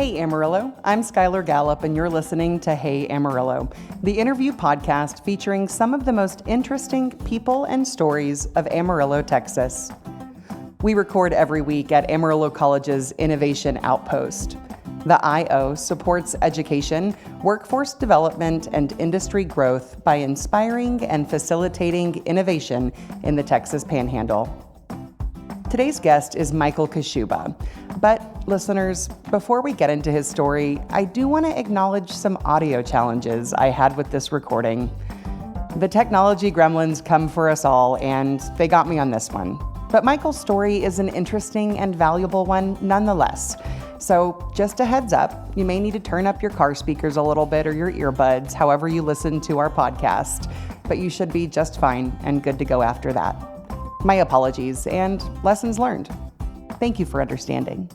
Hey Amarillo, I'm Skylar Gallup and you're listening to Hey Amarillo, the interview podcast featuring some of the most interesting people and stories of Amarillo, Texas. We record every week at Amarillo College's Innovation Outpost. The I.O. supports education, workforce development, and industry growth by inspiring and facilitating innovation in the Texas Panhandle. Today's guest is Michael Kashuba. But listeners, before we get into his story, I do want to acknowledge some audio challenges I had with this recording. The technology gremlins come for us all, and they got me on this one. But Michael's story is an interesting and valuable one nonetheless. So just a heads up, you may need to turn up your car speakers a little bit or your earbuds, however you listen to our podcast, but you should be just fine and good to go after that. My apologies and lessons learned. Thank you for understanding.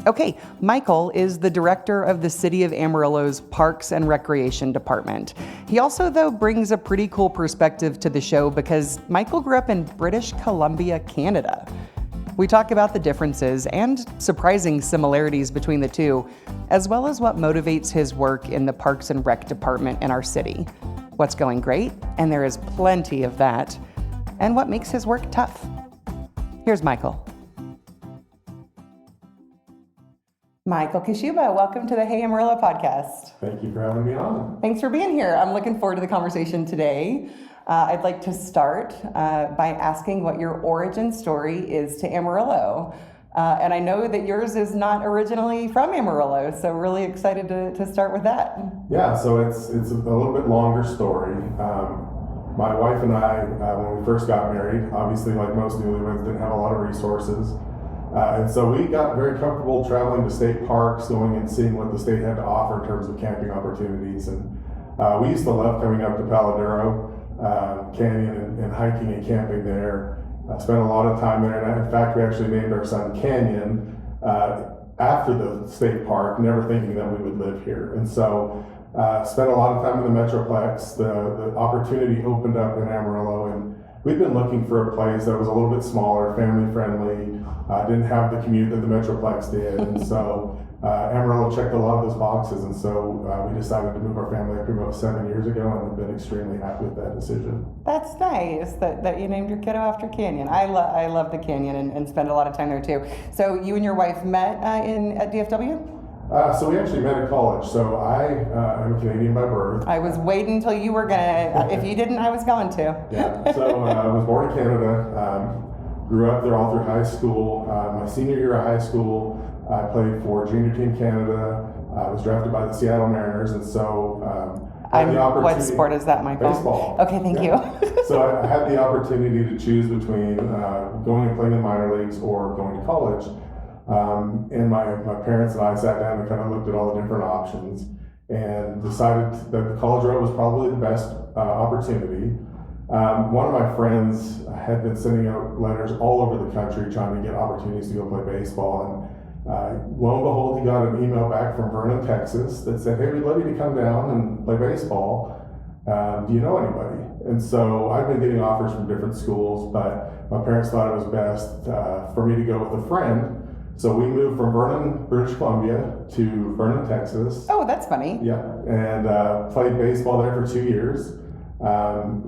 Okay, Michael is the director of the City of Amarillo's Parks and Recreation Department. He also, though, brings a pretty cool perspective to the show because Michael grew up in British Columbia, Canada. We talk about the differences and surprising similarities between the two, as well as what motivates his work in the Parks and Rec Department in our city. What's going great, and there is plenty of that, and what makes his work tough. Here's Michael. Michael Kashuba, welcome to the Hey Amarillo podcast. Thank you for having me on. Thanks for being here. I'm looking forward to the conversation today. I'd like to start by asking what your origin story is to Amarillo. And I know that yours is not originally from Amarillo, so really excited to start with that. Yeah, so it's a little bit longer story. My wife and I, when we first got married, obviously like most newlyweds, didn't have a lot of resources. And so we got very comfortable traveling to state parks, going and seeing what the state had to offer in terms of camping opportunities. And we used to love coming up to Paladero Canyon and hiking and camping there. Spent a lot of time there. And in fact, we actually named our son Canyon after the state park, never thinking that we would live here. And so spent a lot of time in the Metroplex. The opportunity opened up in Amarillo, and we've been looking for a place that was a little bit smaller, family friendly, didn't have the commute that the Metroplex did, and so Amarillo checked a lot of those boxes, and so we decided to move our family up here about 7 years ago, and we've been extremely happy with that decision. That's nice that you named your kiddo after Canyon. I love the Canyon and spend a lot of time there too. So you and your wife met at DFW? So we actually met at college. So I am a Canadian by birth. I was waiting until you were gonna. If you didn't, I was going to. Yeah. So I was born in Canada. Grew up there all through high school. My senior year of high school, I played for Junior Team Canada. I was drafted by the Seattle Mariners, and so I had the opportunity. What sport is that, Michael? Baseball. Okay, thank you. So I had the opportunity to choose between going and playing in minor leagues or going to college. And my parents and I sat down and kind of looked at all the different options and decided that the college route was probably the best opportunity. One of my friends had been sending out letters all over the country trying to get opportunities to go play baseball, and lo and behold, he got an email back from Vernon, Texas that said, "Hey, we'd love you to come down and play baseball. Do you know anybody?" And so I've been getting offers from different schools, but my parents thought it was best for me to go with a friend. So we moved from Vernon, British Columbia to Vernon, Texas. Oh, that's funny. Yeah, and played baseball there for 2 years.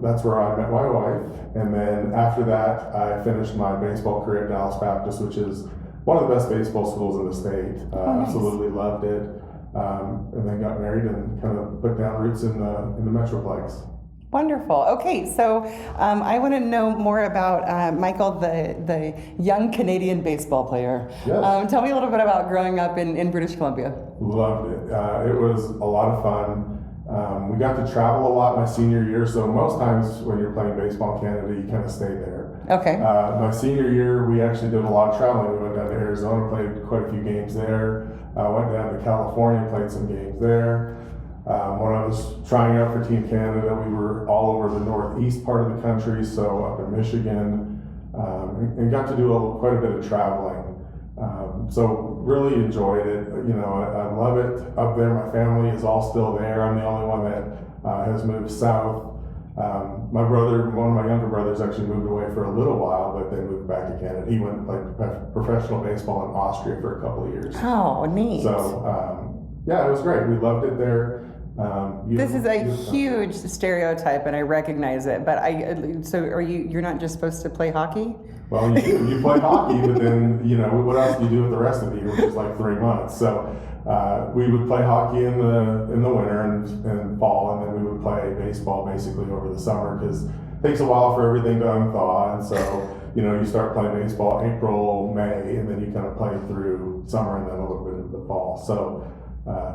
That's where I met my wife. And then after that, I finished my baseball career at Dallas Baptist, which is one of the best baseball schools in the state. Nice. Absolutely loved it. And then got married and kind of put down roots in the Metroplex. Wonderful. Okay, so I want to know more about Michael, the young Canadian baseball player. Yes. Tell me a little bit about growing up in British Columbia. Loved it. It was a lot of fun. We got to travel a lot my senior year, so most times when you're playing baseball in Canada, you kind of stay there. Okay. My senior year, we actually did a lot of traveling. We went down to Arizona, played quite a few games there. Went down to California, played some games there. When I was trying out for Team Canada, we were all over the northeast part of the country, so up in Michigan, and got to do quite a bit of traveling. So really enjoyed it. You know, I love it up there. My family is all still there. I'm the only one that has moved south. My brother, one of my younger brothers, actually moved away for a little while, but then moved back to Canada. He went and played professional baseball in Austria for a couple of years. Oh, neat. So, yeah, it was great. We loved it there. This is a huge stereotype, and I recognize it. But so you're not just supposed to play hockey? Well, you do. You play hockey, but then, you know, what else do you do with the rest of the year, which is like 3 months? So we would play hockey in the winter and fall, and then we would play baseball basically over the summer, because it takes a while for everything to unthaw. And so, you know, you start playing baseball April, May, and then you kind of play through summer and then a little bit into the fall. So,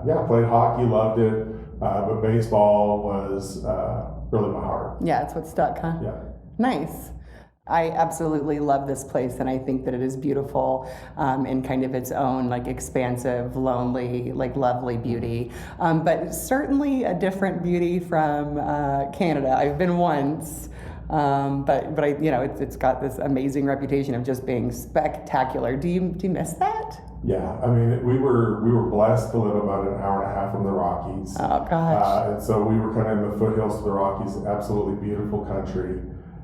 yeah, played hockey, loved it. But baseball was really my heart. Yeah, it's what stuck, huh? Yeah. Nice. I absolutely love this place, and I think that it is beautiful in kind of its own, like, expansive, lonely, like, lovely beauty. But certainly a different beauty from Canada. I've been once, but I, you know, it's got this amazing reputation of just being spectacular. Do you miss that? Yeah, I mean, we were blessed to live about an hour and a half from the Rockies. Oh gosh! And so we were kind of in the foothills of the Rockies. Absolutely beautiful country.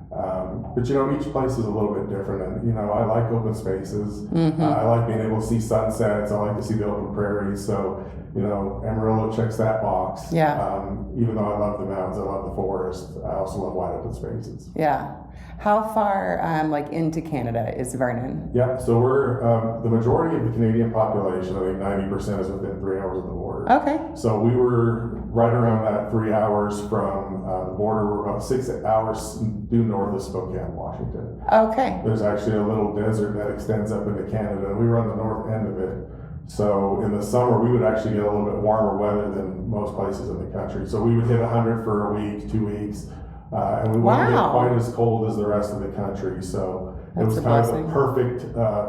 But you know, each place is a little bit different, and you know, I like open spaces. Mm-hmm. I like being able to see sunsets. I like to see the open prairies. So you know, Amarillo checks that box. Yeah. Even though I love the mountains, I love the forest. I also love wide open spaces. Yeah. How far, like, into Canada is Vernon? Yeah, so we're the majority of the Canadian population. I think 90% is within 3 hours of the border. Okay. So we were right around that 3 hours from the border. We're about 6 hours due north of Spokane, Washington. Okay. There's actually a little desert that extends up into Canada, and we were on the north end of it. So in the summer, we would actually get a little bit warmer weather than most places in the country. So we would hit 100 for a week, 2 weeks. And we wouldn't get quite as cold as the rest of the country, so it was kind of the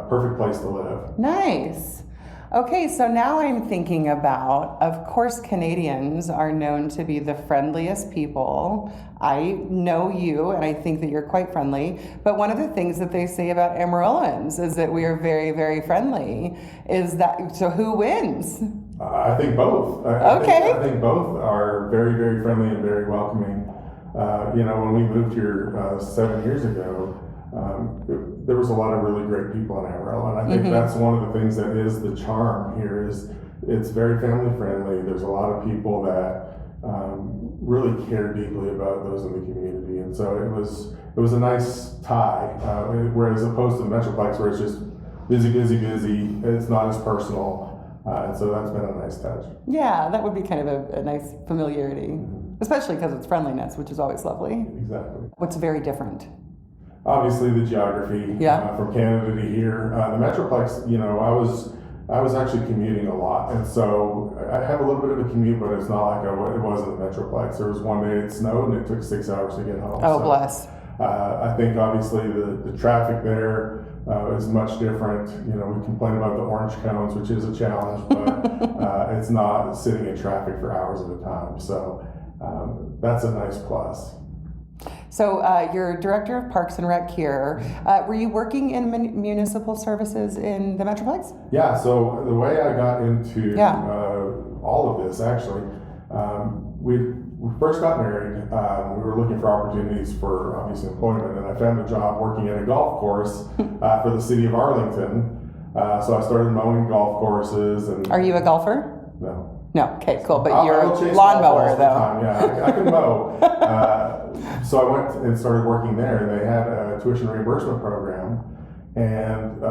perfect place to live. Nice. Okay, so now I'm thinking about, of course, Canadians are known to be the friendliest people. I know you, and I think that you're quite friendly, but one of the things that they say about Amarilloans is that we are very, very friendly. Is that, so who wins? I think both. Okay. I think both are very, very friendly and very welcoming. You know, when we moved here 7 years ago, there was a lot of really great people in Amarillo, and I think that's one of the things that is the charm here. Is it's very family friendly. There's a lot of people that really care deeply about those in the community, and so it was a nice tie. Whereas opposed to the Metroplex, where it's just busy, it's not as personal, and so that's been a nice touch. Yeah, that would be kind of a nice familiarity. Especially because it's friendliness, which is always lovely. Exactly. What's very different? Obviously, the geography. Yeah. From Canada to here, the Metroplex. You know, I was actually commuting a lot, and so I have a little bit of a commute, but it's not like it was in the Metroplex. There was one day it snowed, and it took 6 hours to get home. Oh, so, bless. I think obviously the traffic there is much different. You know, we complain about the orange cones, which is a challenge, but it's not sitting in traffic for hours at a time. So. That's a nice plus. So you're Director of Parks and Rec here. Were you working in municipal services in the Metroplex? Yeah, so the way I got into all of this, actually, we first got married. We were looking for opportunities for, obviously, employment, and I found a job working at a golf course for the City of Arlington. So I started mowing golf courses. And Are you a golfer? No. No, okay, cool. But you're a lawnmower, though. Yeah, I can mow. So I went and started working there, and they had a tuition reimbursement program, and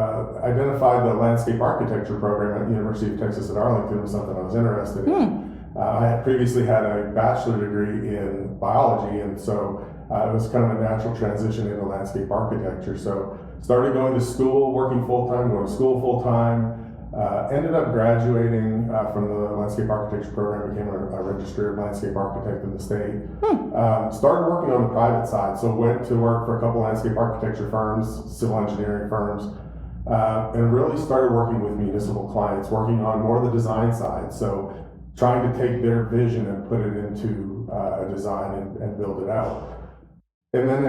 identified the landscape architecture program at the University of Texas at Arlington was something I was interested in. I had previously had a bachelor degree in biology, and so it was kind of a natural transition into landscape architecture. So started going to school, working full-time, going to school full-time. Ended up graduating from the landscape architecture program, became a registered landscape architect in the state. Started working on the private side, so went to work for a couple landscape architecture firms, civil engineering firms, and really started working with municipal clients, working on more of the design side. So trying to take their vision and put it into a design and build it out. And then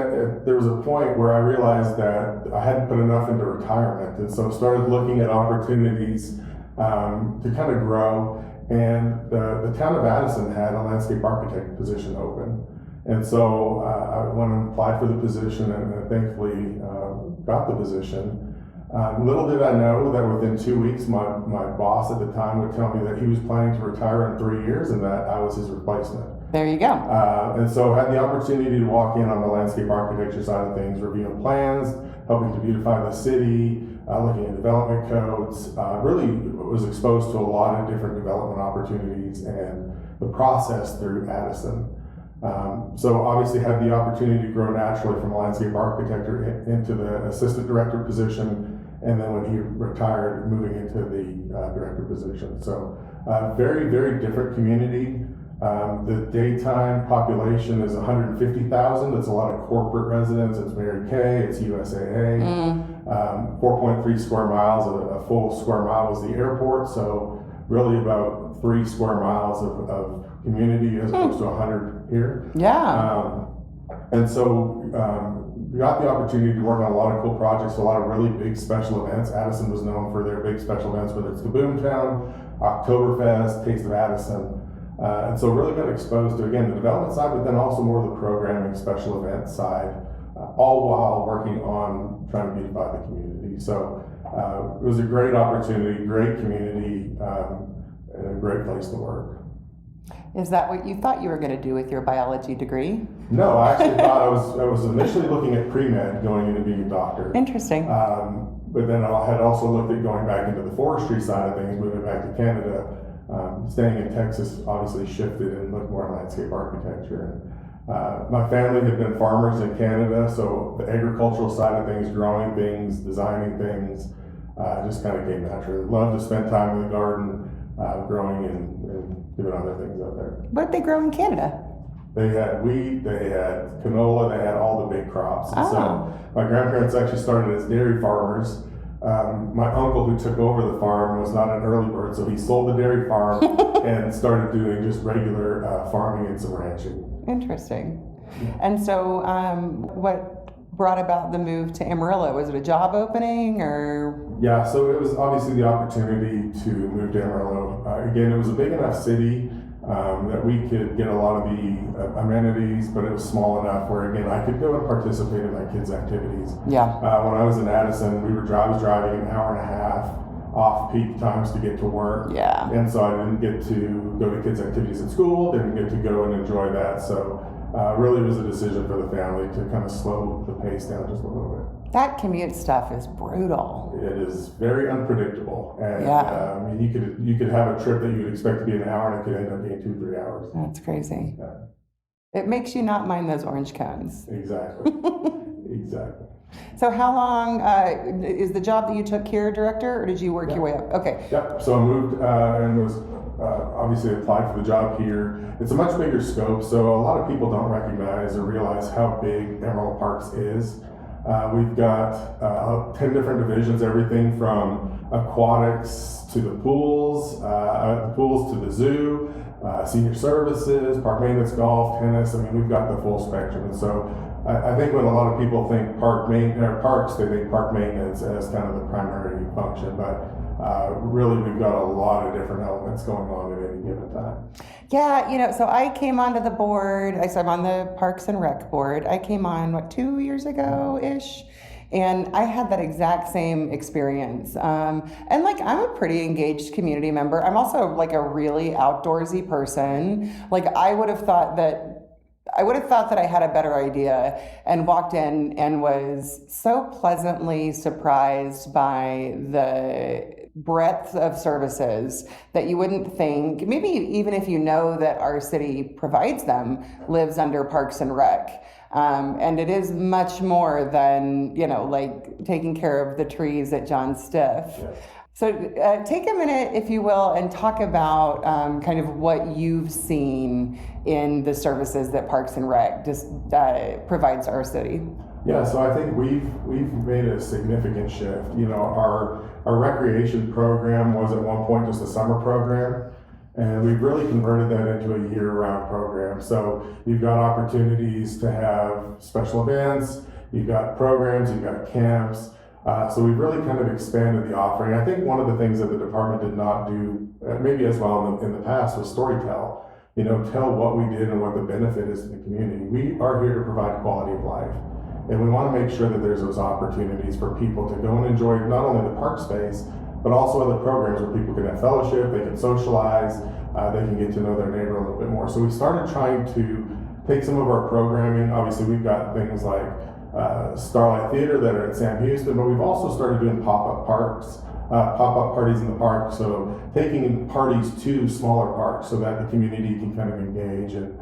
there was a point where I realized that I hadn't put enough into retirement, and so started looking at opportunities to kind of grow. And the town of Addison had a landscape architect position open, And so I went and applied for the position and thankfully got the position. Little did I know that within 2 weeks, my boss at the time would tell me that he was planning to retire in 3 years and that I was his replacement. There you go. And so I had the opportunity to walk in on the landscape architecture side of things, reviewing plans, helping to beautify the city, looking at development codes. Really was exposed to a lot of different development opportunities and the process through Addison. So obviously had the opportunity to grow naturally from a landscape architect into the assistant director position, and then when he retired, moving into the director position. So very, very different community. The daytime population is 150,000. It's a lot of corporate residents. It's Mary Kay, it's USAA. 4.3 square miles, a full square mile was the airport. So really about 3 square miles of community as opposed to 100 here. Yeah. And so we got the opportunity to work on a lot of cool projects, a lot of really big special events. Addison was known for their big special events, whether it's Kaboom Town, Oktoberfest, Taste of Addison. And so really got exposed to, again, the development side, but then also more of the programming special event side, all while working on trying to beautify the community. So it was a great opportunity, great community, and a great place to work. Is that what you thought you were going to do with your biology degree? No, I actually thought I was initially looking at pre-med, going into being a doctor. Interesting. But then I had also looked at going back into the forestry side of things, moving back to Canada. Staying in Texas obviously shifted and looked more at landscape architecture. My family had been farmers in Canada, so the agricultural side of things, growing things, designing things, just kind of came naturally. Love to spend time in the garden, growing and doing other things out there. What did they grow in Canada? They had wheat, they had canola, they had all the big crops. And Oh. so my grandparents actually started as dairy farmers. My uncle who took over the farm was not an early bird, so he sold the dairy farm and started doing just regular farming and some ranching. Interesting. And so what brought about the move to Amarillo? Was it a job opening or? Yeah, so it was obviously the opportunity to move to Amarillo. Again, it was a big enough city that we could get a lot of the amenities, but it was small enough where, again, I could go and participate in my kids' activities. Yeah. When I was in Addison, I was driving an hour and a half off peak times to get to work. Yeah. And so I didn't get to go to kids' activities at school, didn't get to go and enjoy that. So really it was a decision for the family to kind of slow the pace down just a little bit. That commute stuff is brutal. It is very unpredictable, and Yeah. I mean, you could have a trip that you would expect to be an hour, and it could end up being 2-3 hours. That's crazy. Yeah. It makes you not mind those orange cones. Exactly. Exactly. So how long is the job that you took here director, or did you work your way up? Okay. Yep. So I moved and was obviously applied for the job here. It's a much bigger scope, so a lot of people don't recognize or realize how big Amarillo Parks is. We've got 10 different divisions, everything from aquatics to the pools to the zoo, senior services, park maintenance, golf, tennis. I mean, we've got the full spectrum. And so I think when a lot of people think parks, they think park maintenance as kind of the primary function, but really we've got a lot of different elements going on at any given time. Yeah, so I came onto the board, I'm on the Parks and Rec board. I came on, 2 years ago-ish? And I had that exact same experience. And I'm a pretty engaged community member. I'm also a really outdoorsy person. I would have thought that I had a better idea and walked in and was so pleasantly surprised by the breadth of services that you wouldn't think, maybe even if you know that our city provides them, lives under Parks and Rec. And it is much more than, taking care of the trees at John Stiff. Yes. So take a minute, if you will, and talk about kind of what you've seen in the services that Parks and Rec just provides our city. Yeah, so I think we've made a significant shift. Our recreation program was at one point just a summer program, and we've really converted that into a year-round program. So you've got opportunities to have special events, you've got programs, you've got camps. So we've really kind of expanded the offering. I think one of the things that the department did not do maybe as well in the past was storytell. tell what we did and what the benefit is to the community. We are here to provide quality of life. And we want to make sure that there's those opportunities for people to go and enjoy not only the park space, but also other programs where people can have fellowship, they can socialize, they can get to know their neighbor a little bit more. So we started trying to take some of our programming. Obviously, we've got things like Starlight Theater that are at Sam Houston, but we've also started doing pop-up parks, pop-up parties in the park. So taking parties to smaller parks so that the community can kind of engage and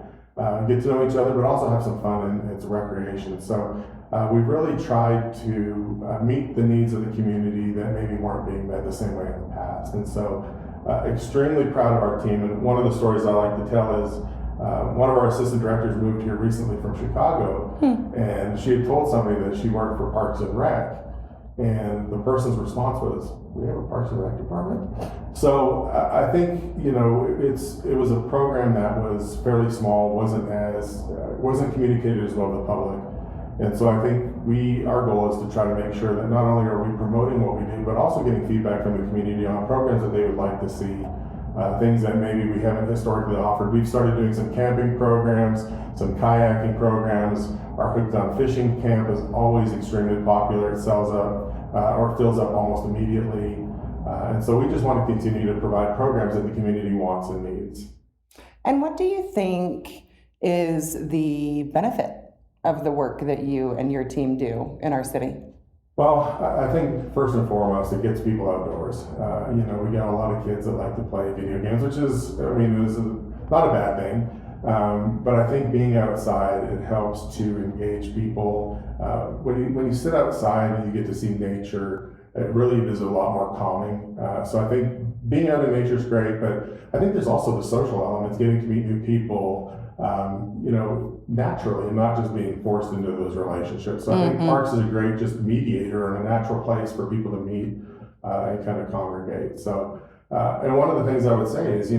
get to know each other, but also have some fun and it's recreation. So we've really tried to meet the needs of the community that maybe weren't being met the same way in the past. And so extremely proud of our team. And one of the stories I like to tell is one of our assistant directors moved here recently from Chicago, and she had told somebody that she worked for Parks and Rec, and the person's response was, "We have a Parks and Rec department?" So I think it was a program that was fairly small, wasn't communicated as well to the public, and so I think our goal is to try to make sure that not only are we promoting what we do, but also getting feedback from the community on programs that they would like to see. Things that maybe we haven't historically offered. We've started doing some camping programs, some kayaking programs. Our Hooked on Fishing camp is always extremely popular. It sells up or fills up almost immediately. And so we just want to continue to provide programs that the community wants and needs. And what do you think is the benefit of the work that you and your team do in our city? Well, I think first and foremost, it gets people outdoors. We got a lot of kids that like to play video games, which is not a bad thing. But I think being outside, it helps to engage people. When you sit outside and you get to see nature, it really is a lot more calming. So I think being out in nature is great, but I think there's also the social elements, getting to meet new people, naturally, and not just being forced into those relationships. So I think parks is a great just mediator and a natural place for people to meet and kind of congregate. So, and one of the things I would say is,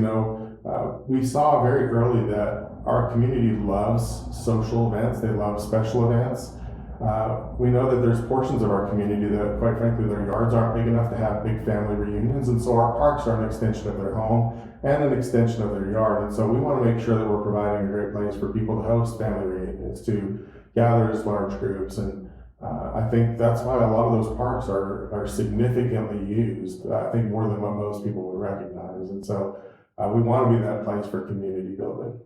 we saw very early that our community loves social events. They love special events. We know that there's portions of our community that, quite frankly, their yards aren't big enough to have big family reunions, and so our parks are an extension of their home and an extension of their yard. And so we want to make sure that we're providing a great place for people to host family reunions, to gather as large groups. And I think that's why a lot of those parks are significantly used, I think more than what most people would recognize. And so we want to be that place for community building.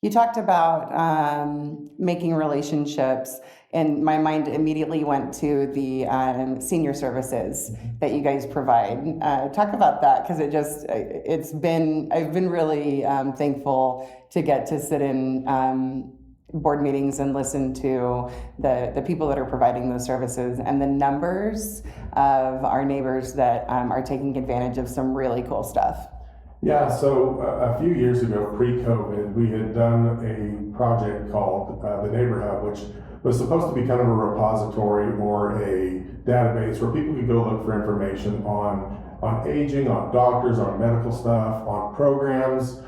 You talked about making relationships, and my mind immediately went to the senior services that you guys provide. Talk about that, because I've been really thankful to get to sit in board meetings and listen to the people that are providing those services and the numbers of our neighbors that are taking advantage of some really cool stuff. Yeah, so a few years ago, pre-COVID, we had done a project called the Neighbor Hub, which was supposed to be kind of a repository or a database where people could go look for information on aging, on doctors, on medical stuff, on programs,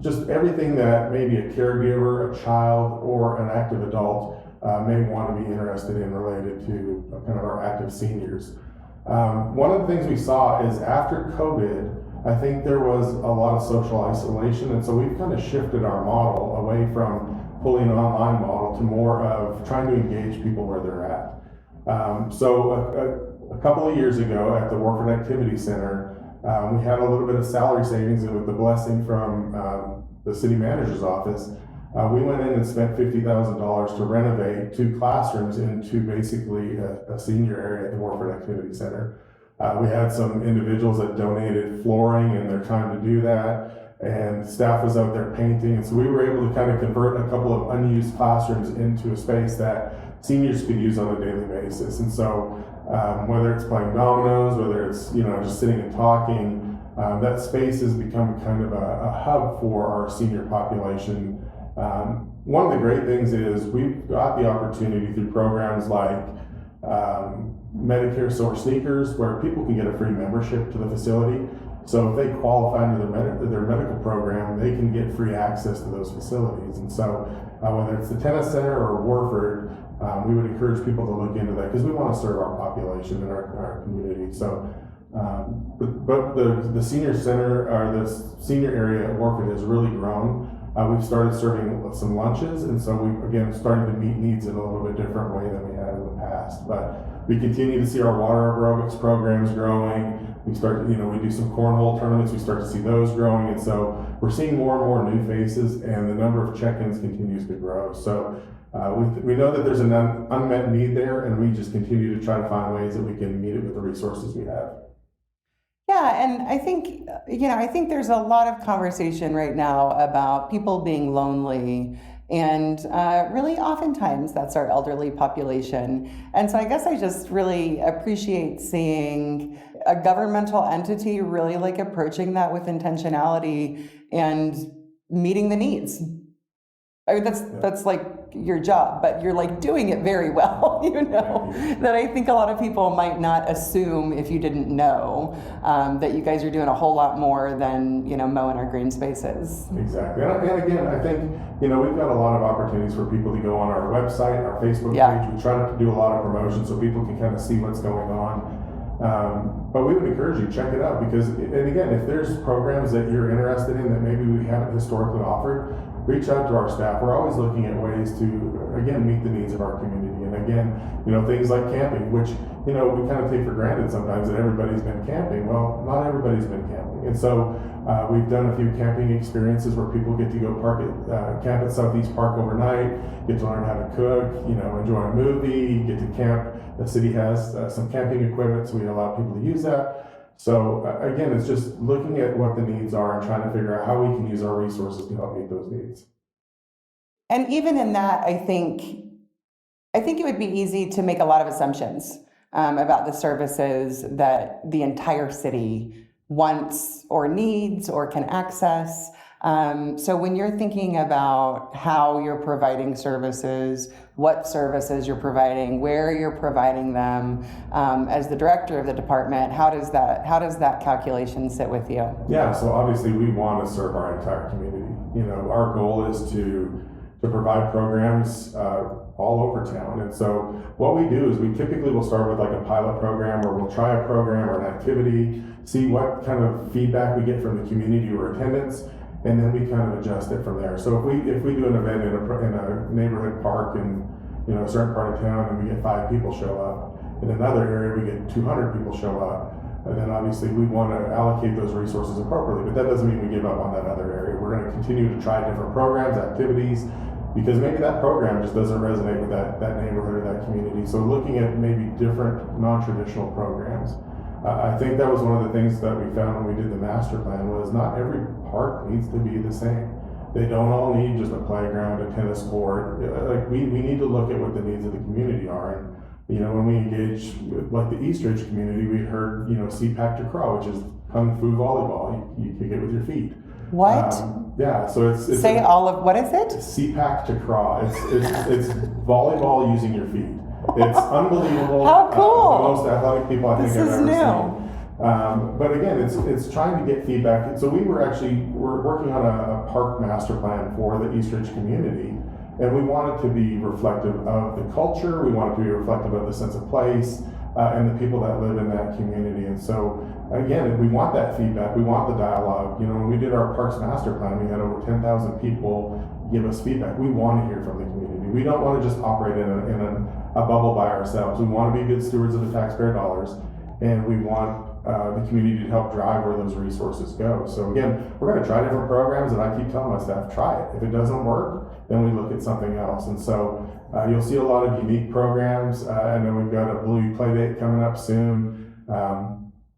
just everything that maybe a caregiver, a child, or an active adult may want to be interested in related to kind of our active seniors. One of the things we saw is after COVID, I think there was a lot of social isolation, and so we've kind of shifted our model away from fully an online model to more of trying to engage people where they're at. So a couple of years ago at the Warford Activity Center, we had a little bit of salary savings, and with the blessing from the city manager's office, we went in and spent $50,000 to renovate 2 classrooms into basically a senior area at the Warford Activity Center. We had some individuals that donated flooring in their time to do that, and staff was out there painting, and so we were able to kind of convert a couple of unused classrooms into a space that seniors could use on a daily basis. And so whether it's playing dominoes, whether it's just sitting and talking, that space has become kind of a hub for our senior population. One of the great things is we've got the opportunity through programs like Medicare Source Sneakers, where people can get a free membership to the facility. So if they qualify under their medical program, they can get free access to those facilities. And so whether it's the Tennis Center or Warford, we would encourage people to look into that, because we want to serve our population and our community. So But the senior center, or the senior area at Warford has really grown. We've started serving some lunches, and so we've, again, starting to meet needs in a little bit different way than we had in the past. But we continue to see our water aerobics programs growing. We do some cornhole tournaments, we start to see those growing, and so we're seeing more and more new faces, and the number of check-ins continues to grow. So we know that there's an unmet need there, and we just continue to try to find ways that we can meet it with the resources we have. Yeah, and I think, I think there's a lot of conversation right now about people being lonely, and really oftentimes that's our elderly population. And so I guess I just really appreciate seeing a governmental entity really like approaching that with intentionality and meeting the needs. I mean, that's like your job, but you're like doing it very well, that I think a lot of people might not assume if you didn't know, that you guys are doing a whole lot more than, mowing our green spaces. Exactly. And again, I think, we've got a lot of opportunities for people to go on our website, our Facebook page. We try to do a lot of promotion so people can kind of see what's going on. But we would encourage you, check it out, because, and again, if there's programs that you're interested in that maybe we haven't historically offered, reach out to our staff. We're always looking at ways to, again, meet the needs of our community. And again, things like camping, which, we kind of take for granted sometimes that everybody's been camping. Well, not everybody's been camping. And so we've done a few camping experiences where people get to go camp at Southeast Park overnight, get to learn how to cook, enjoy a movie, get to camp. The city has some camping equipment, so we allow people to use that. So again, it's just looking at what the needs are and trying to figure out how we can use our resources to help meet those needs. And even in that, I think it would be easy to make a lot of assumptions about the services that the entire city wants or needs or can access. So when you're thinking about how you're providing services, what services you're providing, where you're providing them, as the director of the department, how does that calculation sit with you? Yeah, so obviously we want to serve our entire community. Our goal is to provide programs all over town. And so what we do is we typically will start with like a pilot program, or we'll try a program or an activity, see what kind of feedback we get from the community or attendance, and then we kind of adjust it from there. So if we do an event in a neighborhood park in a certain part of town, and we get 5 people show up, in another area we get 200 people show up, and then obviously we want to allocate those resources appropriately. But that doesn't mean we give up on that other area. We're going to continue to try different programs, activities, because maybe that program just doesn't resonate with that neighborhood or that community. So looking at maybe different non-traditional programs. I think that was one of the things that we found when we did the master plan was not every park needs to be the same. They don't all need just a playground, a tennis court. Like we need to look at what the needs of the community are. And when we engage with like the Eastridge community, we heard CPAC to crawl, which is kung fu volleyball. You kick it with your feet. What? Yeah, so it's say all of what is it? CPAC to crawl. It's volleyball using your feet. It's unbelievable. How cool! The most athletic people I think I've ever new. seen. But again, it's trying to get feedback. So we're working on a park master plan for the Eastridge community, and we want it to be reflective of the culture. We want it to be reflective of the sense of place and the people that live in that community. And so again, we want that feedback. We want the dialogue. When we did our parks master plan, we had over 10,000 people give us feedback. We want to hear from the community. We don't want to just operate in a bubble by ourselves. We want to be good stewards of the taxpayer dollars, and we want the community to help drive where those resources go. So again, we're going to try different programs, and I keep telling my staff, try it. If it doesn't work, then we look at something else. And so you'll see a lot of unique programs, and then we've got a Bluey Playdate coming up soon.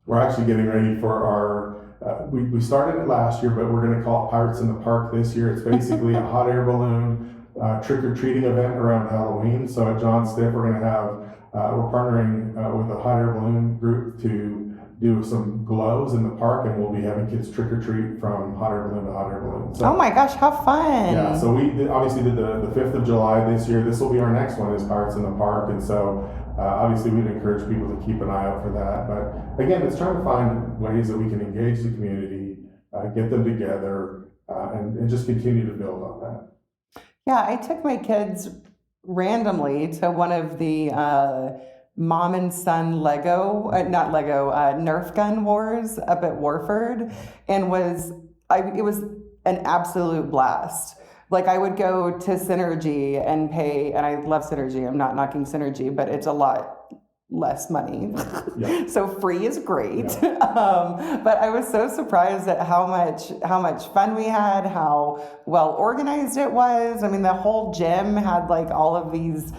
We're actually getting ready for our, we started it last year, but we're going to call it Pirates in the Park this year. It's basically a hot air balloon trick-or-treating event around Halloween. So at John Stiff, we're going to have, we're partnering with a hot air balloon group to do some glows in the park, and we'll be having kids trick-or-treat from hot air balloon to hot air balloon. So, oh my gosh, how fun! Yeah, so we obviously did the 5th of July this year. This will be our next one, is Pirates in the Park, and so obviously we'd encourage people to keep an eye out for that. But again, it's trying to find ways that we can engage the community, get them together, and just continue to build on that. Yeah, I took my kids randomly to one of the mom and son Nerf gun wars up at Warford, and it was an absolute blast. Like I would go to Synergy and pay, and I love Synergy. I'm not knocking Synergy, but it's a lot less money. Yeah. So free is great. Yeah. But I was so surprised at how much fun we had, how well organized it was. I mean, the whole gym had like all of these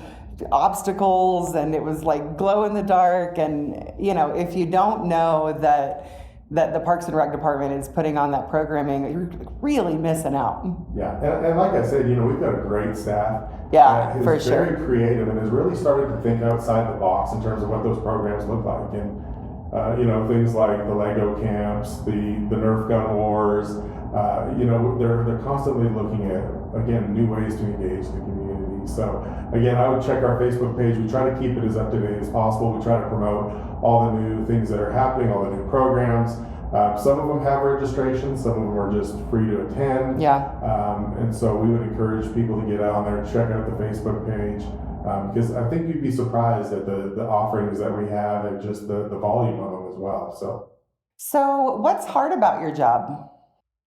obstacles, and it was like glow in the dark. And if you don't know that the Parks and Rec department is putting on that programming, you're really missing out. Yeah, and like I said, we've got a great staff. Yeah, for who's sure. very creative and has really started to think outside the box in terms of what those programs look like. And things like the Lego camps, the Nerf gun wars. They're constantly looking at, again, new ways to engage the community. So again, I would check our Facebook page. We try to keep it as up to date as possible. We try to promote all the new things that are happening, all the new programs. Some of them have registration, some of them are just free to attend. Yeah. And so we would encourage people to get out there and check out the Facebook page, because I think you'd be surprised at the offerings that we have and just the volume of them as well. So what's hard about your job?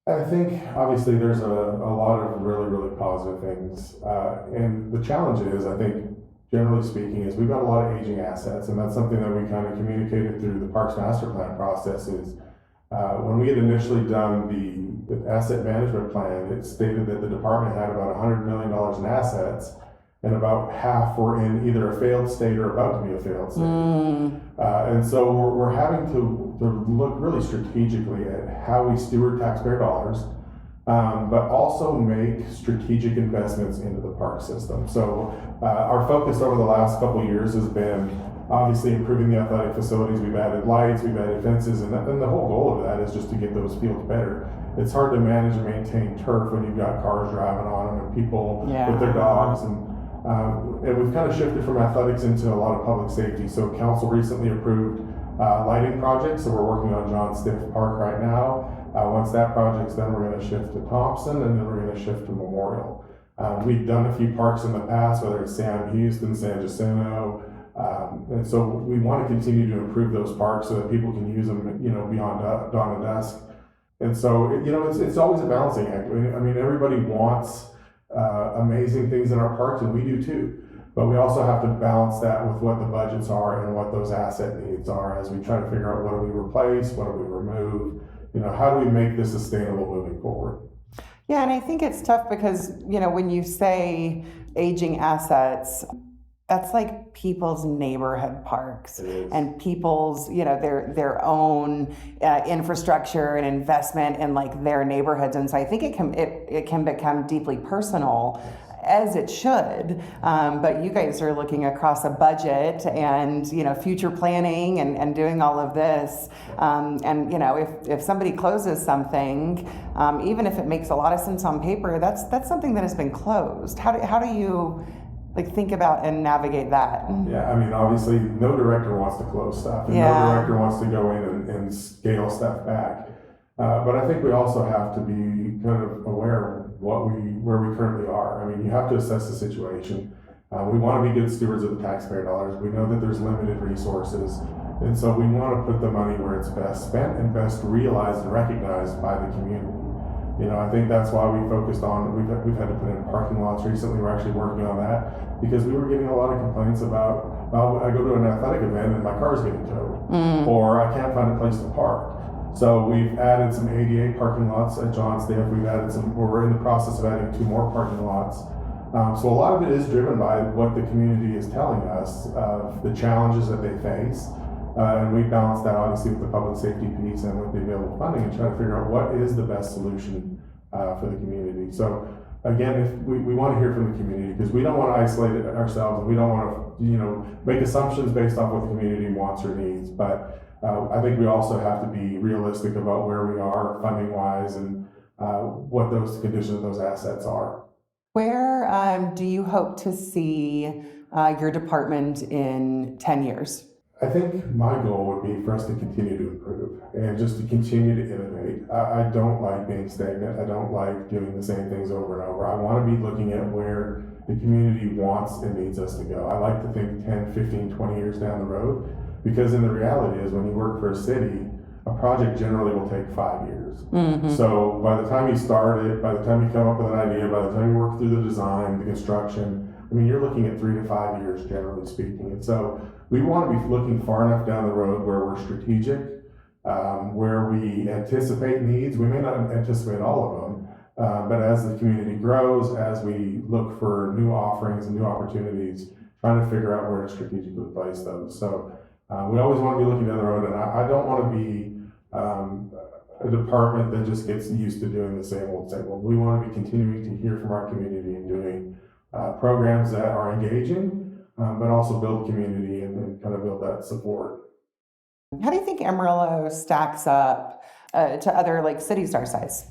I think obviously there's a lot of really, really positive things. And the challenge is, I think, generally speaking, is we've got a lot of aging assets, and that's something that we kind of communicated through the Parks Master Plan process is when we had initially done the asset management plan, it stated that the department had about $100 million in assets, and about half were in either a failed state or about to be a failed state. And so we're having to look really strategically at how we steward taxpayer dollars, but also make strategic investments into the park system. So our focus over the last couple of years has been obviously improving the athletic facilities. We've added lights, we've added fences, and the whole goal of that is just to get those fields better. It's hard to manage and maintain turf when you've got cars driving on them and people with their dogs. And we've kind of shifted from athletics into a lot of public safety. So council recently approved lighting projects. So we're working on John Stiff Park right now. Once that project's done, we're going to shift to Thompson, and then we're going to shift to Memorial. We've done a few parks in the past, whether it's Sam Houston, San Jacinto, and so we want to continue to improve those parks so that people can use them, beyond dawn and dusk. And so, it's always a balancing act. I mean, everybody wants amazing things in our parks, and we do too. But we also have to balance that with what the budgets are and what those asset needs are as we try to figure out what do we replace, what do we remove, how do we make this sustainable moving forward? Yeah, and I think it's tough because, when you say aging assets, that's like people's neighborhood parks and people's, their own infrastructure and investment in like their neighborhoods. And so I think it can become deeply personal, as it should. But you guys are looking across a budget and, future planning and doing all of this. And, if somebody closes something, even if it makes a lot of sense on paper, that's something that has been closed. How do you think about and navigate that? Yeah, I mean, obviously no director wants to close stuff, and no director wants to go in and scale stuff back. But I think we also have to be kind of aware of where we currently are. I mean, you have to assess the situation. We want to be good stewards of the taxpayer dollars. We know that there's limited resources, and so we want to put the money where it's best spent and best realized and recognized by the community. I think that's why we focused on, we've had to put in parking lots recently. We're actually working on that because we were getting a lot of complaints about, I go to an athletic event and my car's getting towed, or I can't find a place to park. So we've added some ADA parking lots at John Stiff. We're in the process of adding 2 more parking lots. So a lot of it is driven by what the community is telling us of the challenges that they face. And we balance that obviously with the public safety piece and with the available funding and try to figure out what is the best solution for the community. So again, if we want to hear from the community because we don't want to isolate it ourselves. We don't want to make assumptions based off what the community wants or needs. But I think we also have to be realistic about where we are funding wise and what those conditions of those assets are. Where do you hope to see your department in 10 years? I think my goal would be for us to continue to improve and just to continue to innovate. I don't like being stagnant. I don't like doing the same things over and over. I want to be looking at where the community wants and needs us to go. I like to think 10, 15, 20 years down the road, because in the reality is when you work for a city, a project generally will take 5 years. So by the time you start it, by the time you come up with an idea, by the time you work through the design, the construction, I mean, you're looking at 3 to 5 years, generally speaking. And so we want to be looking far enough down the road where we're strategic, where we anticipate needs. We may not anticipate all of them, but as the community grows, as we look for new offerings and new opportunities, trying to figure out where to strategically place those. So we always want to be looking down the road, and I don't want to be a department that just gets used to doing the same old, same old. We want to be continuing to hear from our community and doing programs that are engaging, but also build community and kind of build that support. How do you think Amarillo stacks up to other like cities our size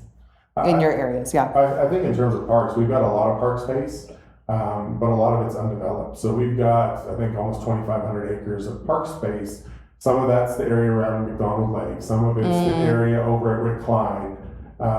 in your areas? Yeah. I think in terms of parks, we've got a lot of park space, but a lot of it's undeveloped. So we've got, I think, almost 2,500 acres of park space. Some of that's the area around McDonald Lake. Some of it's the area over at Rick Klein.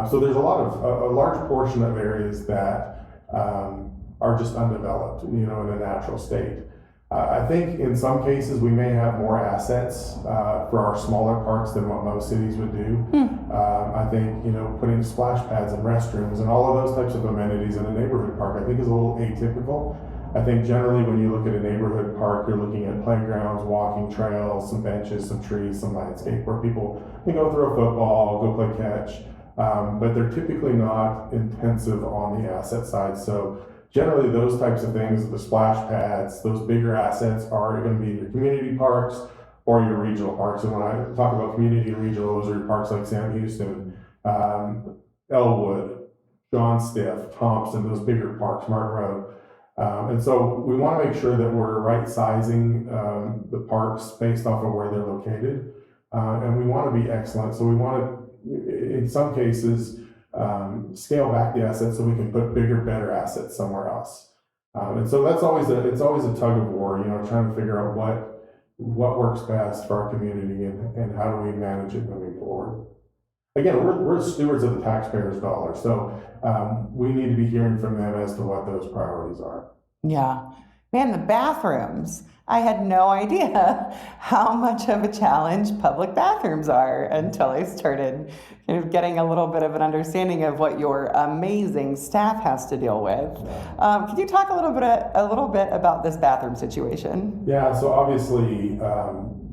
So there's a large portion of areas that are just undeveloped, in a natural state. I think in some cases we may have more assets for our smaller parks than what most cities would do. I think, putting splash pads and restrooms and all of those types of amenities in a neighborhood park, I think is a little atypical. I think generally when you look at a neighborhood park, you're looking at playgrounds, walking trails, some benches, some trees, some landscape where people can go throw a football, go play catch, but they're typically not intensive on the asset side. So generally those types of things, the splash pads, those bigger assets are going to be your community parks or your regional parks. And when I talk about community and regional, those are your parks like Sam Houston, Elwood, John Stiff, Thompson, those bigger parks, Martin Road. And so we want to make sure that we're right sizing the parks based off of where they're located. And we want to be excellent. So we want to, in some cases, scale back the assets so we can put bigger, better assets somewhere else. And so it's always a tug of war, trying to figure out what works best for our community and how do we manage it moving forward. Again, we're stewards of the taxpayers' dollars, so we need to be hearing from them as to what those priorities are. Yeah. Man, the bathrooms. I had no idea how much of a challenge public bathrooms are until I started kind of getting a little bit of an understanding of what your amazing staff has to deal with. Can you talk a little bit about this bathroom situation? Yeah, so obviously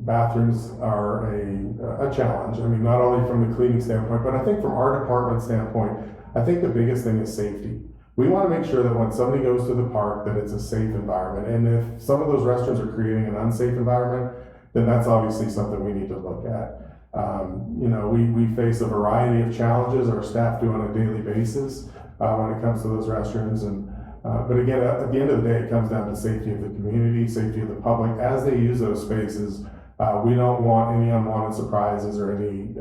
bathrooms are a challenge. I mean, not only from the cleaning standpoint, but I think from our department standpoint, I think the biggest thing is safety. We want to make sure that when somebody goes to the park that it's a safe environment. And if some of those restrooms are creating an unsafe environment, then that's obviously something we need to look at. We face a variety of challenges our staff do on a daily basis when it comes to those restrooms. But again, at the end of the day, it comes down to safety of the community, safety of the public. As they use those spaces, we don't want any unwanted surprises or any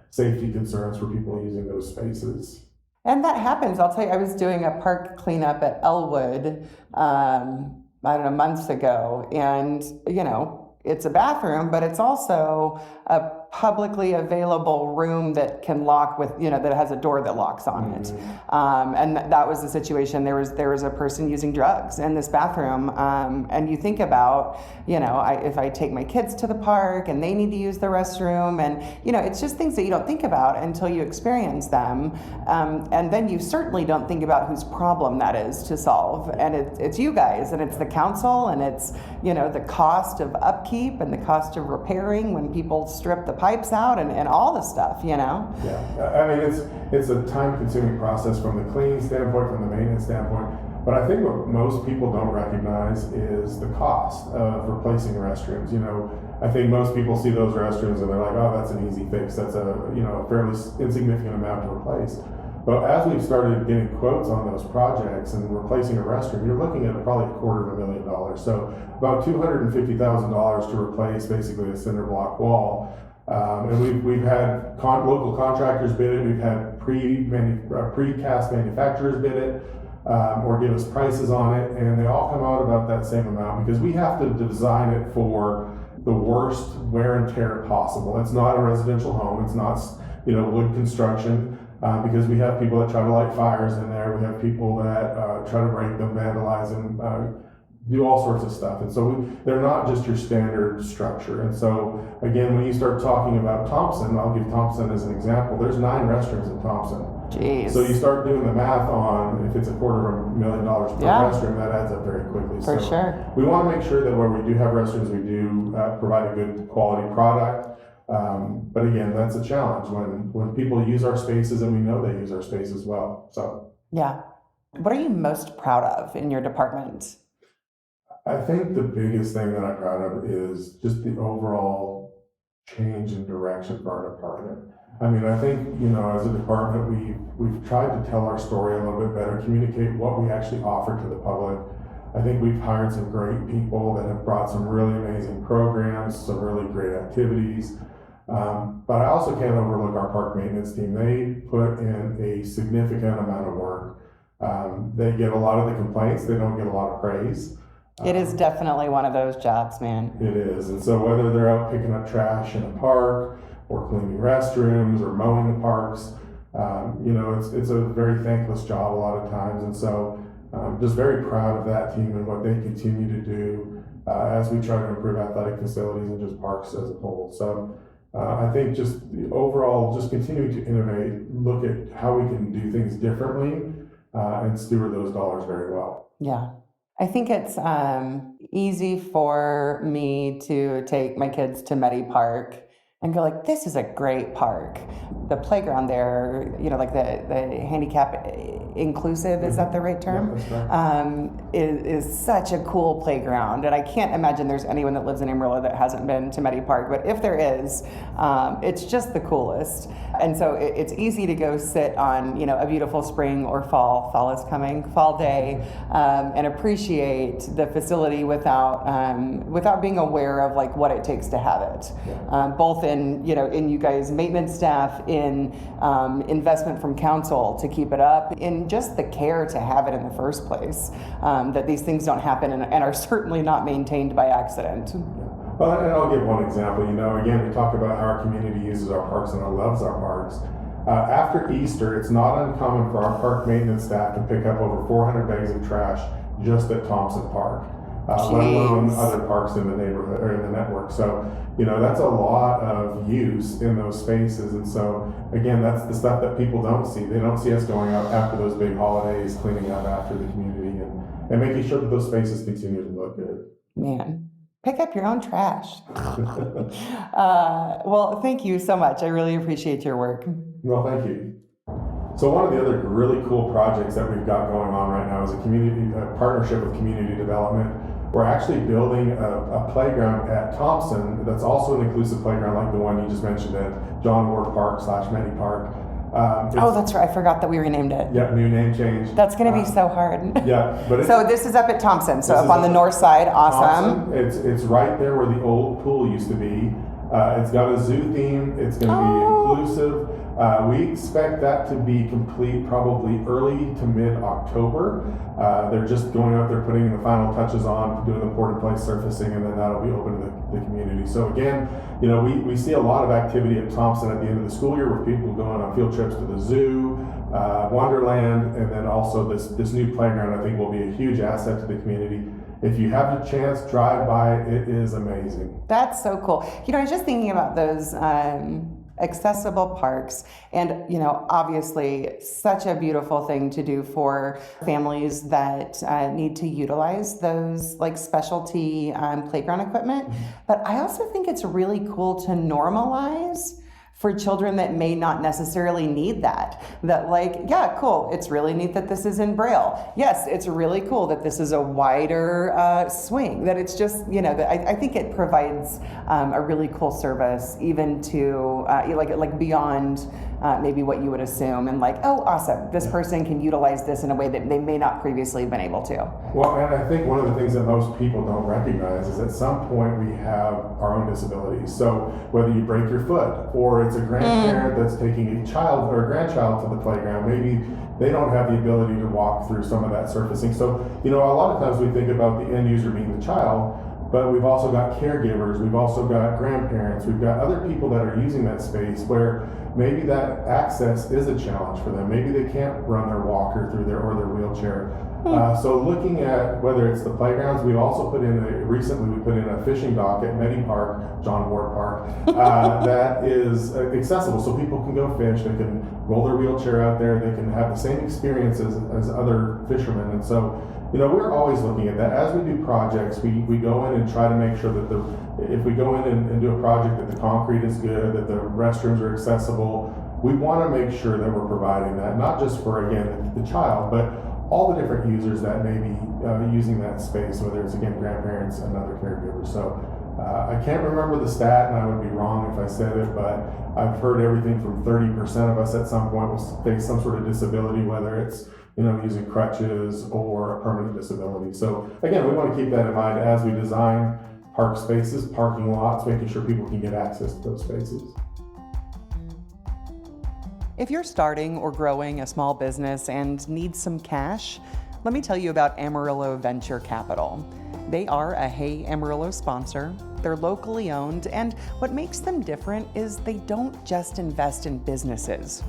safety concerns for people using those spaces. And that happens. I'll tell you, I was doing a park cleanup at Elwood, months ago. And, it's a bathroom, but it's also a publicly available room that can lock with, that has a door that locks on it. And that was the situation. There was a person using drugs in this bathroom. And you think about, if I take my kids to the park and they need to use the restroom, and, it's just things that you don't think about until you experience them. And then you certainly don't think about whose problem that is to solve. And it's you guys, and it's the council, and it's, the cost of upkeep and the cost of repairing when people strip the pipes out and all the stuff, Yeah, I mean, it's a time-consuming process from the cleaning standpoint, from the maintenance standpoint. But I think what most people don't recognize is the cost of replacing restrooms. I think most people see those restrooms and they're like, oh, that's an easy fix. That's a fairly insignificant amount to replace. But as we've started getting quotes on those projects and replacing a restroom, you're looking at probably $250,000. So about $250,000 to replace basically a cinder block wall. And we've had local contractors bid it. We've had precast manufacturers bid it or give us prices on it, and they all come out about that same amount because we have to design it for the worst wear and tear possible. It's not a residential home. It's not wood construction. because we have people that try to light fires in there. We have people that try to break them, vandalize them, do all sorts of stuff. And so they're not just your standard structure. And so again, when you start talking about Thompson, I'll give Thompson as an example. There's 9 restrooms in Thompson. Jeez. So you start doing the math on if it's $250,000 per restroom, that adds up very quickly. For sure. We want to make sure that where we do have restrooms, we do provide a good quality product. But again, that's a challenge when people use our spaces and we know they use our spaces well. So yeah. What are you most proud of in your department? I think the biggest thing that I'm proud of is just the overall change in direction for our department. I mean, I think, as a department, we've tried to tell our story a little bit better, communicate what we actually offer to the public. I think we've hired some great people that have brought some really amazing programs, some really great activities. But I also can't overlook our park maintenance team. They put in a significant amount of work. They get a lot of the complaints. They don't get a lot of praise. It is definitely one of those jobs, man. It is. And so whether they're out picking up trash in a park or cleaning restrooms or mowing the parks, it's a very thankless job a lot of times. And so just very proud of that team and what they continue to do as we try to improve athletic facilities and just parks as a whole. So I think just the overall, just continuing to innovate, look at how we can do things differently and steward those dollars very well. Yeah. I think it's easy for me to take my kids to Medi Park and go like, this is a great park. The playground there, like the handicap inclusive, is that the right term? Yeah, that's right. Is such a cool playground. And I can't imagine there's anyone that lives in Amarillo that hasn't been to Medi Park. But if there is, it's just the coolest. And so it's easy to go sit on, a beautiful spring or fall is coming, fall day, and appreciate the facility without being aware of like what it takes to have it. Yeah. Both in you guys maintenance staff, in investment from council to keep it up, in just the care to have it in the first place, that these things don't happen and are certainly not maintained by accident. Well, and I'll give one example. Again, we talk about how our community uses our parks and loves our parks. After Easter, it's not uncommon for our park maintenance staff to pick up over 400 bags of trash just at Thompson Park, let alone other parks in the neighborhood or in the network. So, that's a lot of use in those spaces. And so, again, that's the stuff that people don't see. They don't see us going out after those big holidays, cleaning up after the community and making sure that those spaces continue to look good. Man. Pick up your own trash. Well, thank you so much. I really appreciate your work. Well, thank you. So one of the other really cool projects that we've got going on right now is a partnership with community development. We're actually building a playground at Thompson that's also an inclusive playground like the one you just mentioned at John Ward Park / Medi Park. That's right. I forgot that we renamed it. Yeah, new name change. That's going to be so hard. Yeah, but so this is up at Thompson. So up on the north side. Awesome. Thompson. It's right there where the old pool used to be. It's got a zoo theme. It's going to be inclusive. We expect that to be complete probably early to mid-October. They're just going out there, putting the final touches on, doing the port-in-place surfacing, and then that'll be open to the community. So again, we see a lot of activity at Thompson at the end of the school year with people going on field trips to the zoo, Wonderland, and then also this new playground I think will be a huge asset to the community. If you have the chance, drive by. It is amazing. That's so cool. I was just thinking about those accessible parks, and obviously such a beautiful thing to do for families that need to utilize those like specialty playground equipment. But I also think it's really cool to normalize for children that may not necessarily need that like, yeah, cool, it's really neat that this is in Braille. Yes, it's really cool that this is a wider swing, that it's just, that I think it provides a really cool service even to like beyond maybe what you would assume, and like, oh, awesome, this person can utilize this in a way that they may not previously have been able to. Well, and I think one of the things that most people don't recognize is at some point we have our own disabilities. So whether you break your foot, or it's a grandparent that's taking a child or a grandchild to the playground, maybe they don't have the ability to walk through some of that surfacing. So, a lot of times we think about the end user being the child, but we've also got caregivers, we've also got grandparents, we've got other people that are using that space where maybe that access is a challenge for them. Maybe they can't run their walker through there or their wheelchair. So looking at whether it's the playgrounds, we also recently we put in a fishing dock at Medi Park, John Ward Park, that is accessible so people can go fish, they can roll their wheelchair out there, they can have the same experiences as other fishermen. And so, we're always looking at that. As we do projects, we go in and try to make sure that if we go in and do a project that the concrete is good, that the restrooms are accessible, we want to make sure that we're providing that, not just for, again, the child, but all the different users that may be using that space, whether it's, again, grandparents and other caregivers. So I can't remember the stat, and I would be wrong if I said it, but I've heard everything from 30% of us at some point will face some sort of disability, whether it's using crutches or a permanent disability. So again, we want to keep that in mind as we design park spaces, parking lots, making sure people can get access to those spaces. If you're starting or growing a small business and need some cash, let me tell you about Amarillo Venture Capital. They are a Hey Amarillo sponsor. They're locally owned, and what makes them different is they don't just invest in businesses.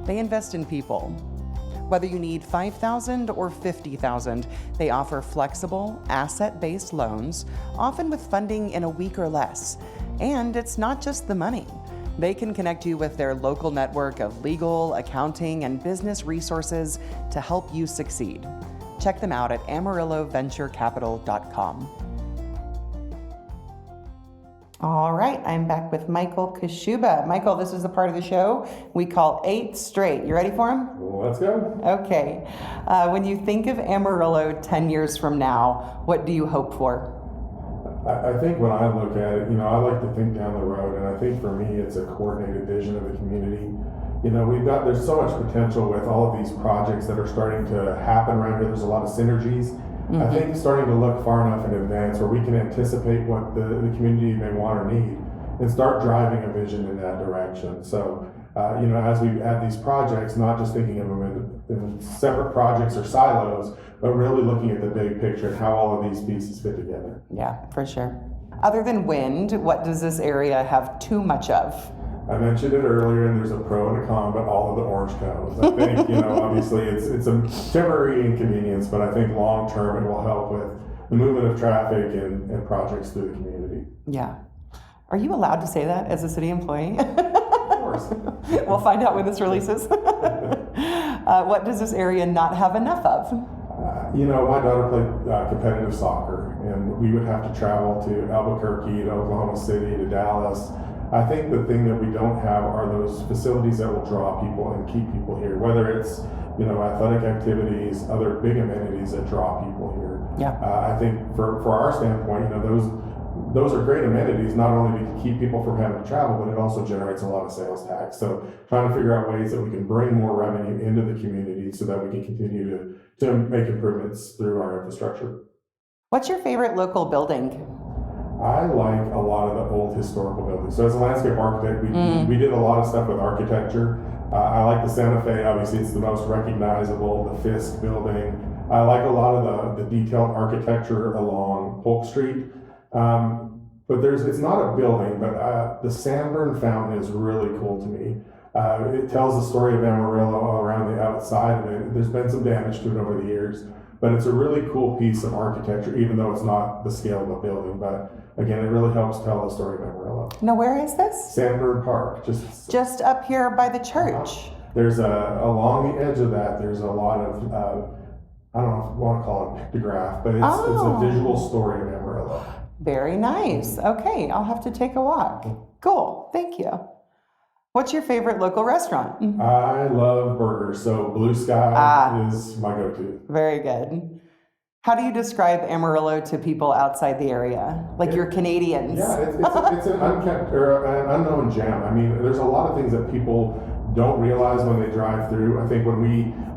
They invest in people. Whether you need $5,000 or $50,000, they offer flexible, asset-based loans, often with funding in a week or less. And it's not just the money. They can connect you with their local network of legal, accounting, and business resources to help you succeed. Check them out at amarilloventurecapital.com. All right, I'm back with Michael Kashuba. Michael, this is the part of the show we call 8 Straight. You ready for him? Well, let's go. Okay. When you think of Amarillo 10 years from now, what do you hope for? I think when I look at it, I like to think down the road, and I think for me, it's a coordinated vision of the community. There's so much potential with all of these projects that are starting to happen around here. There's a lot of synergies. Mm-hmm. I think starting to look far enough in advance where we can anticipate what the community may want or need and start driving a vision in that direction. So, as we add these projects, not just thinking of them in separate projects or silos, but really looking at the big picture and how all of these pieces fit together. Yeah, for sure. Other than wind, what does this area have too much of? I mentioned it earlier, and there's a pro and a con, but all of the orange cones. I think, obviously it's a temporary inconvenience, but I think long term it will help with the movement of traffic and projects through the community. Yeah. Are you allowed to say that as a city employee? Of course. We'll find out when this releases. What does this area not have enough of? My daughter played competitive soccer, and we would have to travel to Albuquerque, to Oklahoma City, to Dallas. I think the thing that we don't have are those facilities that will draw people and keep people here, whether it's, athletic activities, other big amenities that draw people here. Yeah. I think for our standpoint, those are great amenities, not only to keep people from having to travel, but it also generates a lot of sales tax. So trying to figure out ways that we can bring more revenue into the community so that we can continue to make improvements through our infrastructure. What's your favorite local building? I like a lot of the old historical buildings. So as a landscape architect, we did a lot of stuff with architecture. I like the Santa Fe, obviously it's the most recognizable, the Fisk building. I like a lot of the detailed architecture along Polk Street. But it's not a building, but the Sanborn Fountain is really cool to me. It tells the story of Amarillo around the outside of it. There's been some damage to it over the years, but it's a really cool piece of architecture, even though it's not the scale of a building. But again, it really helps tell the story of Amarillo. Now, where is this? Sanborn Park. Just up here by the church. There's along the edge of that, there's a lot of, I don't know if you want to call it a pictograph, but it's a visual story of Amarillo. Very nice. Okay, I'll have to take a walk. Cool, thank you. What's your favorite local restaurant? I love burgers, so Blue Sky is my go-to. Very good. How do you describe Amarillo to people outside the area? Like your Canadians? Yeah, it's an unkept or an unknown gem. I mean, there's a lot of things that people don't realize when they drive through. I think when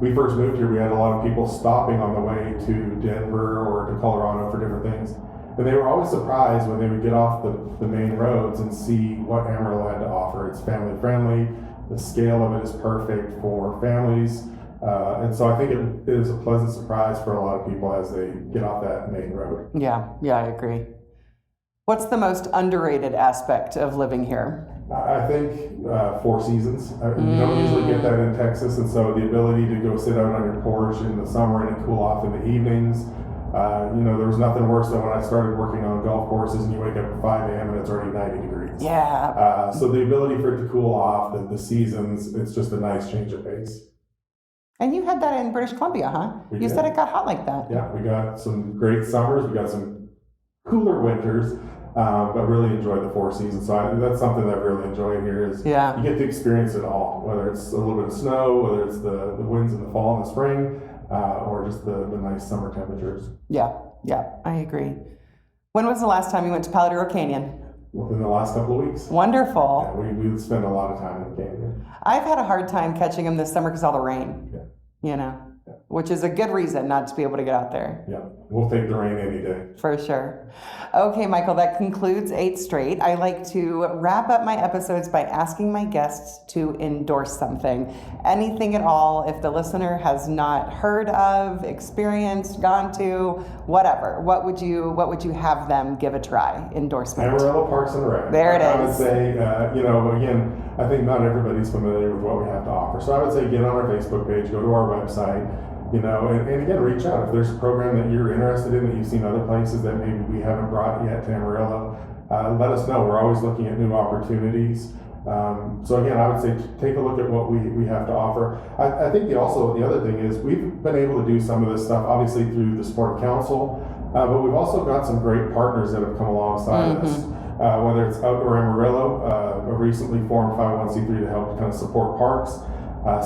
we first moved here, we had a lot of people stopping on the way to Denver or to Colorado for different things. And they were always surprised when they would get off the main roads and see what Amarillo had to offer. It's family friendly. The scale of it is perfect for families. And so I think it is a pleasant surprise for a lot of people as they get off that main road. Yeah, I agree. What's the most underrated aspect of living here? I think Four Seasons. You don't usually get that in Texas, and so the ability to go sit out on your porch in the summer and cool off in the evenings. There was nothing worse than when I started working on golf courses and you wake up at 5 a.m. and it's already 90 degrees. Yeah. So the ability for it to cool off, the seasons, it's just a nice change of pace. And you had that in British Columbia, huh? You said it got hot like that. Yeah, we got some great summers. We got some cooler winters, but really enjoyed the Four Seasons. So that's something that I really enjoy here is you get to experience it all, whether it's a little bit of snow, whether it's the winds in the fall and the spring, or just the nice summer temperatures. Yeah, I agree. When was the last time you went to Palo Canyon? Within the last couple of weeks. Wonderful. Yeah, we spend a lot of time in the canyon. I've had a hard time catching them this summer because of all the rain. Yeah. Which is a good reason not to be able to get out there. Yeah, we'll take the rain any day. For sure. Okay, Michael, that concludes 8 Straight. I like to wrap up my episodes by asking my guests to endorse something. Anything at all, if the listener has not heard of, experienced, gone to, whatever. What would you have them give a try? Endorsement. Amarillo Parks and Rec. There it is. I would say, again, I think not everybody's familiar with what we have to offer. So I would say get on our Facebook page, go to our website, and again, reach out. If there's a program that you're interested in that you've seen other places that maybe we haven't brought yet to Amarillo, let us know. We're always looking at new opportunities. So again, I would say take a look at what we have to offer. I think the other thing is we've been able to do some of this stuff, obviously through the Sport Council, but we've also got some great partners that have come alongside us. Whether it's Outdoor Amarillo, a recently formed 501c3 to help kind of support parks,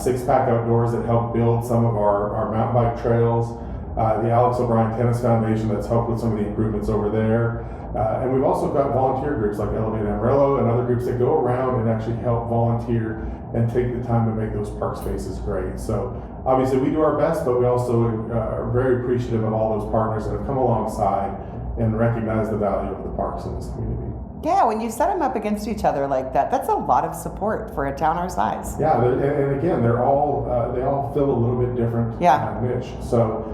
Six Pack Outdoors that help build some of our mountain bike trails, the Alex O'Brien Tennis Foundation that's helped with some of the improvements over there. And we've also got volunteer groups like Elevate Amarillo and other groups that go around and actually help volunteer and take the time to make those park spaces great. So obviously we do our best, but we also are very appreciative of all those partners that have come alongside and recognize the value of the parks in this community. Yeah, when you set them up against each other like that, that's a lot of support for a town our size. Yeah, and again, they all fill a little bit different niche. So,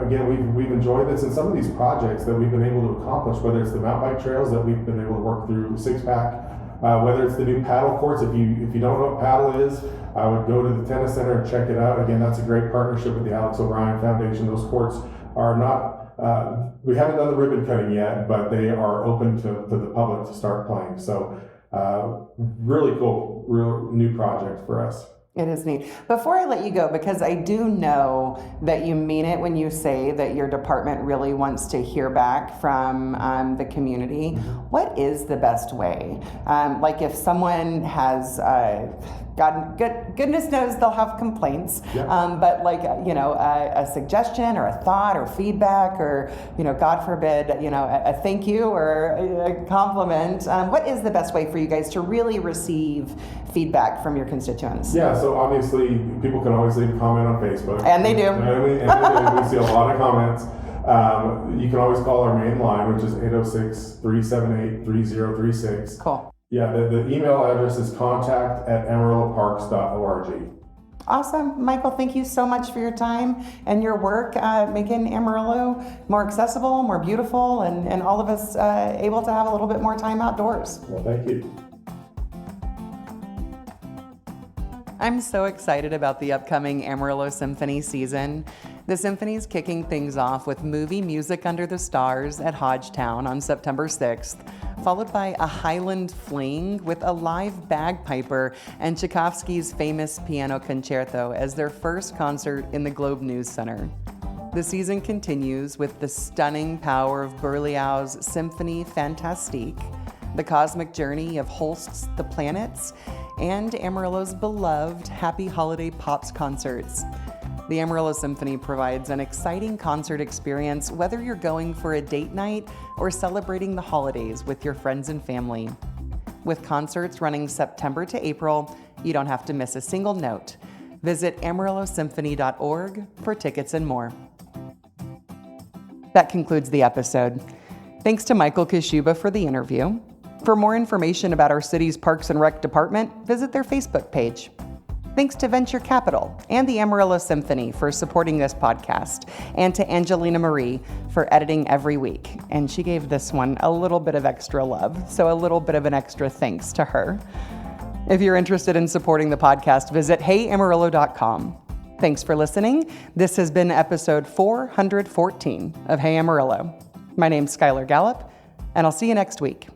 again, we've enjoyed this, and some of these projects that we've been able to accomplish, whether it's the mountain bike trails that we've been able to work through Six Pack, whether it's the new paddle courts. If you don't know what paddle is, I would go to the tennis center and check it out. Again, that's a great partnership with the Alex O'Brien Foundation. Those courts are not. We haven't done the ribbon cutting yet, but they are open to the public to start playing. So really cool, real new project for us. It is neat. Before I let you go, because I do know that you mean it when you say that your department really wants to hear back from the community, what is the best way? Like if someone has, goodness knows they'll have complaints, but like, a suggestion or a thought or feedback or, God forbid, a thank you or a compliment. What is the best way for you guys to really receive feedback from your constituents? Yeah, so obviously people can always leave a comment on Facebook. And they do. And we see a lot of comments. You can always call our main line, which is 806-378-3036. Cool. Yeah, the email address is contact@amarilloparks.org. Awesome. Michael, thank you so much for your time and your work making Amarillo more accessible, more beautiful, and all of us able to have a little bit more time outdoors. Well, thank you. I'm so excited about the upcoming Amarillo Symphony season. The Symphony's kicking things off with movie Music Under the Stars at Hodgetown on September 6th, followed by a Highland Fling with a live bagpiper and Tchaikovsky's famous piano concerto as their first concert in the Globe News Center. The season continues with the stunning power of Berlioz's Symphonie Fantastique, the cosmic journey of Holst's The Planets, and Amarillo's beloved Happy Holiday Pops concerts. The Amarillo Symphony provides an exciting concert experience whether you're going for a date night or celebrating the holidays with your friends and family. With concerts running September to April, you don't have to miss a single note. Visit AmarilloSymphony.org for tickets and more. That concludes the episode. Thanks to Michael Kashuba for the interview. For more information about our city's Parks and Rec department, visit their Facebook page. Thanks to Venture Capital and the Amarillo Symphony for supporting this podcast, and to Angelina Marie for editing every week. And she gave this one a little bit of extra love, so a little bit of an extra thanks to her. If you're interested in supporting the podcast, visit heyamarillo.com. Thanks for listening. This has been episode 414 of Hey Amarillo. My name's Skylar Gallup, and I'll see you next week.